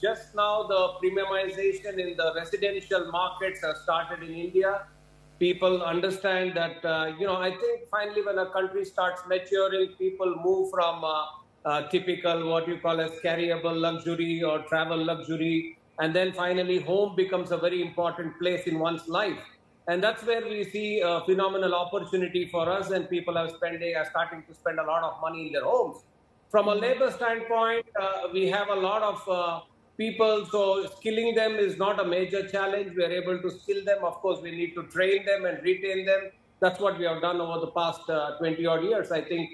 just now the premiumization in the residential markets has started in India. People understand that, I think finally when a country starts maturing, people move from typical what you call as carryable luxury or travel luxury. And then finally home becomes a very important place in one's life. And that's where we see a phenomenal opportunity for us, and people are starting to spend a lot of money in their homes. From a labor standpoint, we have a lot of people, so skilling them is not a major challenge. We are able to skill them. Of course, we need to train them and retain them. That's what we have done over the past 20 odd years. I think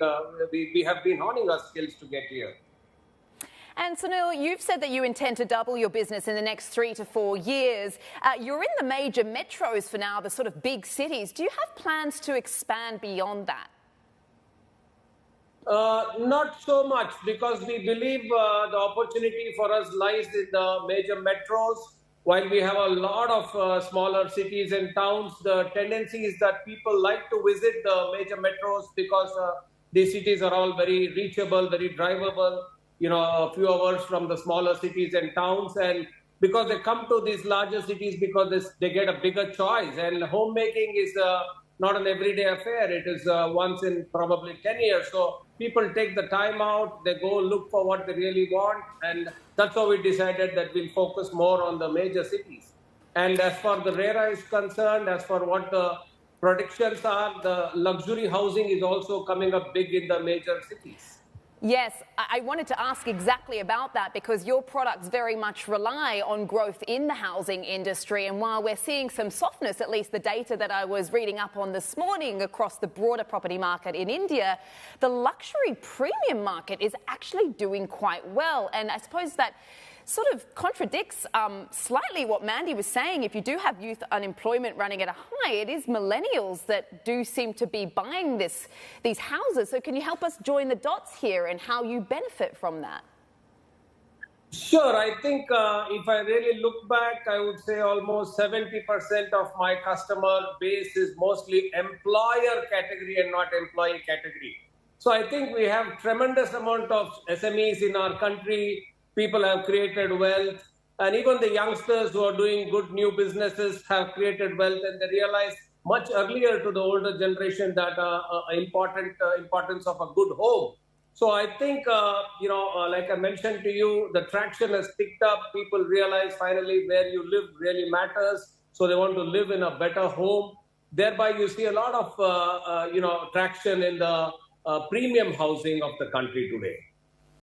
we have been honing our skills to get here. And Sunil, you've said that you intend to double your business in the next 3 to 4 years. You're in the major metros for now, the sort of big cities. Do you have plans to expand beyond that? Not so much, because we believe the opportunity for us lies in the major metros. While we have a lot of smaller cities and towns, the tendency is that people like to visit the major metros because these cities are all very reachable, very drivable, a few hours from the smaller cities and towns. And because they come to these larger cities because they get a bigger choice. And homemaking is not an everyday affair. It is once in probably 10 years. So people take the time out, they go look for what they really want. And that's how we decided that we'll focus more on the major cities. And as far the RERA is concerned, as for what the predictions are, the luxury housing is also coming up big in the major cities. Yes, I wanted to ask exactly about that, because your products very much rely on growth in the housing industry. And while we're seeing some softness, at least the data that I was reading up on this morning across the broader property market in India, the luxury premium market is actually doing quite well. And I suppose that sort of contradicts slightly what Mandy was saying. If you do have youth unemployment running at a high, it is millennials that do seem to be buying these houses. So can you help us join the dots here and how you benefit from that? Sure. I think if I really look back, I would say almost 70% of my customer base is mostly employer category and not employee category. So I think we have tremendous amount of SMEs in our country. People have created wealth, and even the youngsters who are doing good new businesses have created wealth, and they realize much earlier to the older generation that importance of a good home. So I think, like I mentioned to you, the traction has picked up. People realize finally where you live really matters. So they want to live in a better home. Thereby, you see a lot of, traction in the premium housing of the country today.